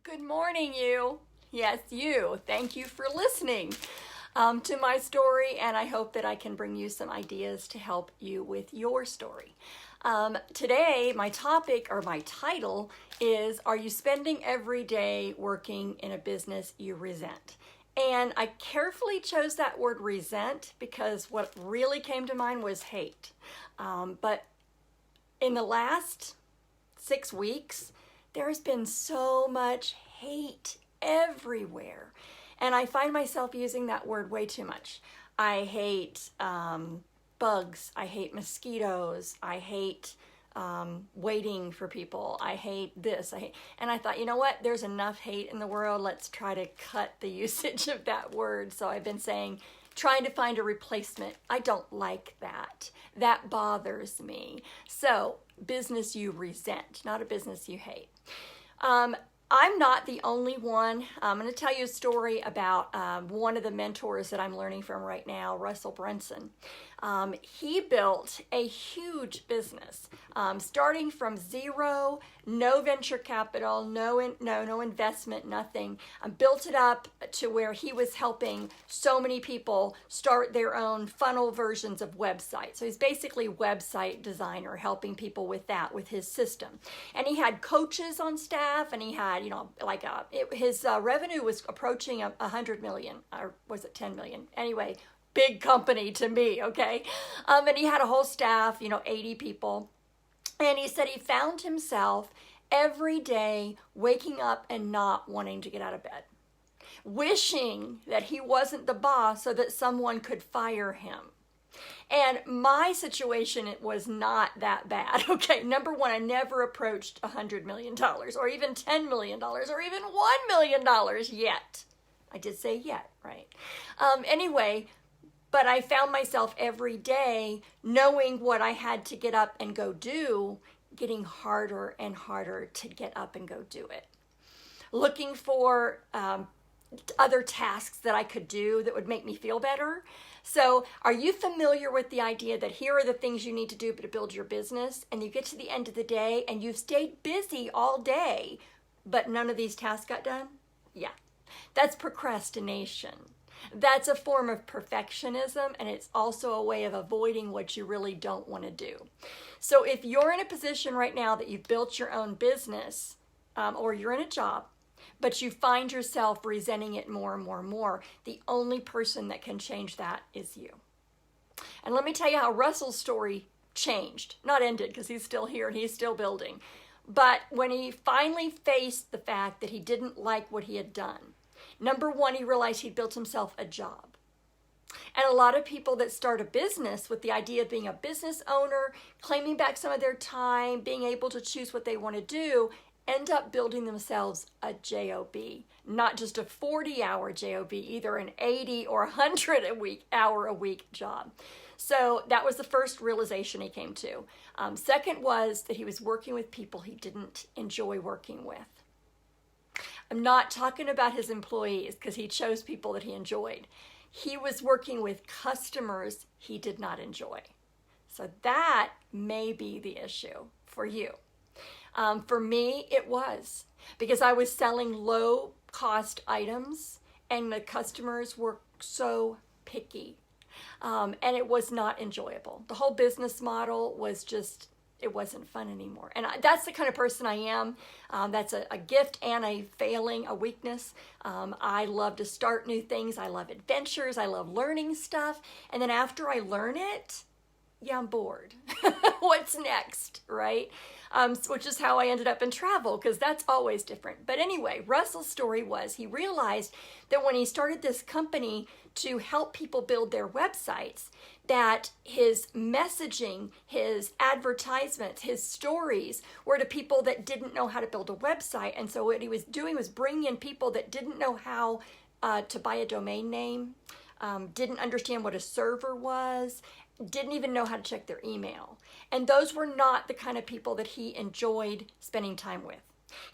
Good morning, you. Yes, you. Thank you for listening to my story, and I hope that I can bring you some ideas to help you with your story. Today, my topic or my title is Are You Spending Every Day Working in a Business You Resent? And I carefully chose that word resent because what really came to mind was hate. But in the last 6 weeks, there has been so much hate everywhere. And I find myself using that word way too much. I hate bugs. I hate mosquitoes. I hate waiting for people. I hate this. And I thought, you know what? There's enough hate in the world. Let's try to cut the usage of that word. So I've been trying to find a replacement. I don't like that. That bothers me. So, business you resent, not a business you hate. I'm not the only one. I'm going to tell you a story about one of the mentors that I'm learning from right now, Russell Brunson. He built a huge business, starting from zero, no venture capital, no investment, nothing. Built it up to where he was helping so many people start their own funnel versions of websites. So he's basically a website designer, helping people with that, with his system. And he had coaches on staff, and he had, his revenue was approaching 100 million, or was it 10 million? Anyway, big company to me, okay? And he had a whole staff, 80 people. And he said he found himself every day waking up and not wanting to get out of bed, wishing that he wasn't the boss so that someone could fire him. And my situation, it was not that bad. Okay, number one, I never approached $100 million or even $10 million or even $1 million yet. I did say yet, right? Anyway, but I found myself every day knowing what I had to get up and go do, getting harder and harder to get up and go do it. Looking for other tasks that I could do that would make me feel better. So are you familiar with the idea that here are the things you need to do to build your business, and you get to the end of the day and you've stayed busy all day, but none of these tasks got done? Yeah, that's procrastination. That's a form of perfectionism, and it's also a way of avoiding what you really don't want to do. So if you're in a position right now that you've built your own business, or you're in a job, but you find yourself resenting it more and more and more, the only person that can change that is you. And let me tell you how Russell's story changed. Not ended, because he's still here and he's still building. But when he finally faced the fact that he didn't like what he had done, number one, he realized he'd built himself a job. And a lot of people that start a business with the idea of being a business owner, claiming back some of their time, being able to choose what they want to do, end up building themselves a job, not just a 40-hour job, either an 80 or 100-hour-a-week job. So that was the first realization he came to. Second was that he was working with people he didn't enjoy working with. I'm not talking about his employees, because he chose people that he enjoyed. He was working with customers he did not enjoy. So that may be the issue for you. For me, it was, because I was selling low-cost items, and the customers were so picky, and it was not enjoyable. The whole business model was just, it wasn't fun anymore. And that's the kind of person I am. That's a gift and a failing, a weakness. I love to start new things. I love adventures. I love learning stuff. And then after I learn it, yeah, I'm bored. What's next, right? Which is how I ended up in travel, because that's always different. But anyway, Russell's story was he realized that when he started this company to help people build their websites, that his messaging, his advertisements, his stories were to people that didn't know how to build a website. And so what he was doing was bringing in people that didn't know how to buy a domain name, didn't understand what a server was, didn't even know how to check their email. And those were not the kind of people that he enjoyed spending time with.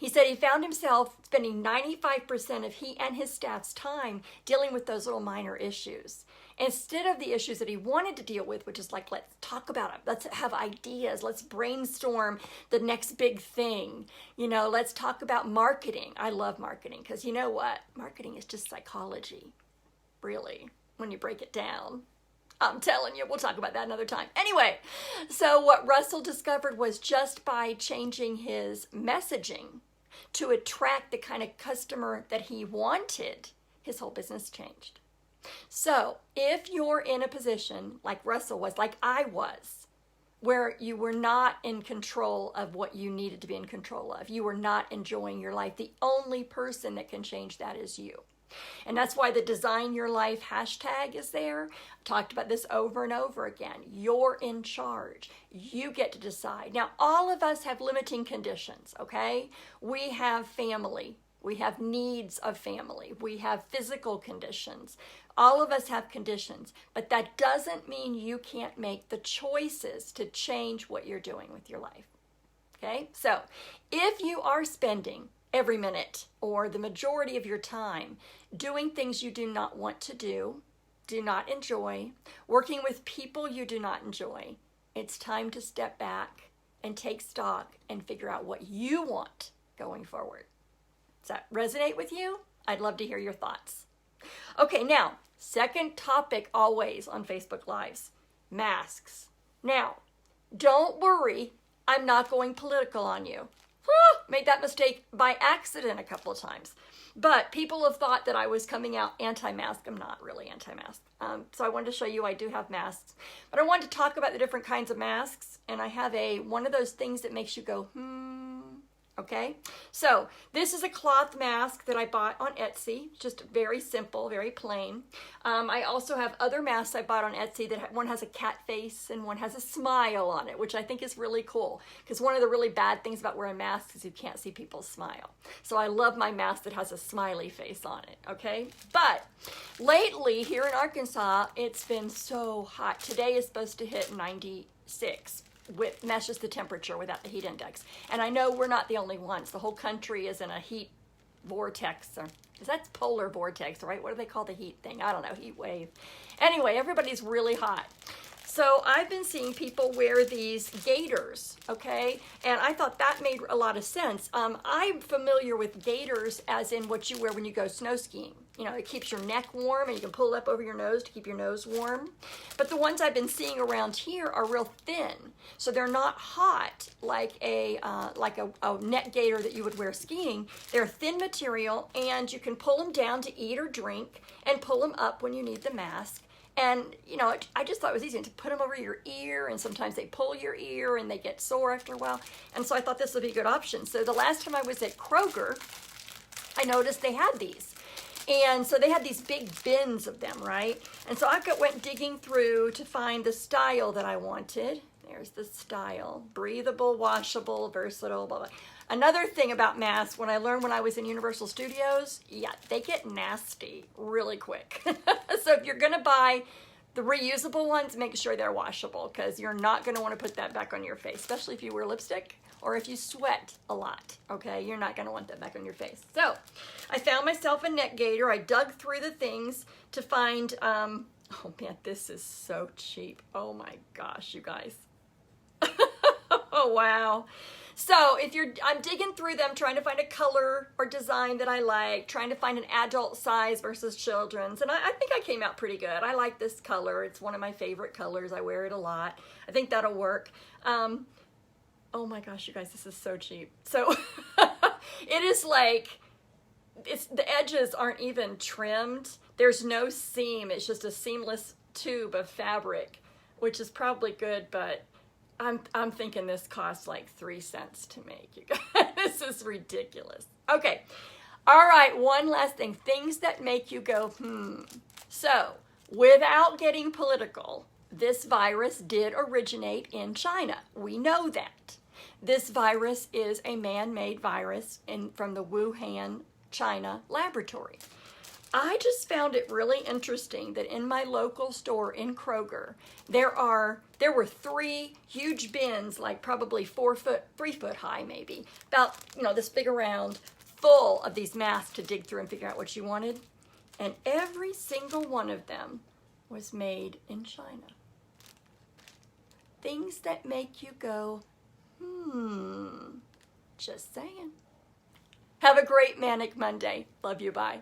He said he found himself spending 95% of he and his staff's time dealing with those little minor issues. instead of the issues that he wanted to deal with, which is like, let's talk about it. Let's have ideas. Let's brainstorm the next big thing. Let's talk about marketing. I love marketing because you know what? Marketing is just psychology, really, when you break it down. I'm telling you, we'll talk about that another time. Anyway, so what Russell discovered was just by changing his messaging to attract the kind of customer that he wanted, his whole business changed. So if you're in a position like Russell was, like I was, where you were not in control of what you needed to be in control of, you were not enjoying your life, the only person that can change that is you. And that's why the Design Your Life hashtag is there. I've talked about this over and over again. You're in charge. You get to decide. Now, all of us have limiting conditions, okay? We have family. We have needs of family. We have physical conditions. All of us have conditions, but that doesn't mean you can't make the choices to change what you're doing with your life, okay? So if you are spending every minute or the majority of your time doing things you do not want to do not enjoy, working with people you do not enjoy, it's time to step back and take stock and figure out what you want going forward. Does that resonate with you? I'd love to hear your thoughts. Okay, now, second topic always on Facebook Lives, masks. Now, don't worry, I'm not going political on you. Made that mistake by accident a couple of times. But people have thought that I was coming out anti-mask. I'm not really anti-mask. So I wanted to show you I do have masks. But I wanted to talk about the different kinds of masks. And I have one of those things that makes you go, okay? So this is a cloth mask that I bought on Etsy. Just very simple, very plain. I also have other masks I bought on Etsy that one has a cat face and one has a smile on it, which I think is really cool. Because one of the really bad things about wearing masks is you can't see people's smile. So I love my mask that has a smiley face on it, okay? But lately here in Arkansas, it's been so hot. Today is supposed to hit 96. And that's just the temperature without the heat index. And I know we're not the only ones. The whole country is in a heat vortex. That's polar vortex, right? What do they call the heat thing? I don't know, heat wave. Anyway, everybody's really hot. So I've been seeing people wear these gaiters, okay? And I thought that made a lot of sense. I'm familiar with gaiters as in what you wear when you go snow skiing. It keeps your neck warm and you can pull it up over your nose to keep your nose warm. But the ones I've been seeing around here are real thin. So they're not hot like a neck gaiter that you would wear skiing. They're thin material and you can pull them down to eat or drink and pull them up when you need the mask. And, I just thought it was easy to put them over your ear, and sometimes they pull your ear and they get sore after a while. And so I thought this would be a good option. So the last time I was at Kroger, I noticed they had these. And so they had these big bins of them, right? And so I went digging through to find the style that I wanted. There's the style, breathable, washable, versatile, blah, blah. Another thing about masks, when I learned when I was in Universal Studios, they get nasty really quick. So if you're going to buy the reusable ones, make sure they're washable because you're not going to want to put that back on your face, especially if you wear lipstick or if you sweat a lot, okay? You're not going to want that back on your face. So I found myself a neck gaiter. I dug through the things to find, oh man, this is so cheap. Oh my gosh, you guys. Oh, wow. So I'm digging through them, trying to find a color or design that I like, trying to find an adult size versus children's. And I think I came out pretty good. I like this color. It's one of my favorite colors. I wear it a lot. I think that'll work. Oh my gosh, you guys, this is so cheap. So it is like, the edges aren't even trimmed. There's no seam. It's just a seamless tube of fabric, which is probably good, but I'm thinking this costs like 3 cents to make, you guys. This is ridiculous. Okay. All right. One last thing. Things that make you go, So, without getting political, this virus did originate in China. We know that. This virus is a man-made virus from the Wuhan, China laboratory. I just found it really interesting that in my local store in Kroger, there were 3 huge bins, like probably 3 foot high maybe, about, this big around, full of these masks to dig through and figure out what you wanted. And every single one of them was made in China. Things that make you go, just saying. Have a great Manic Monday. Love you, bye.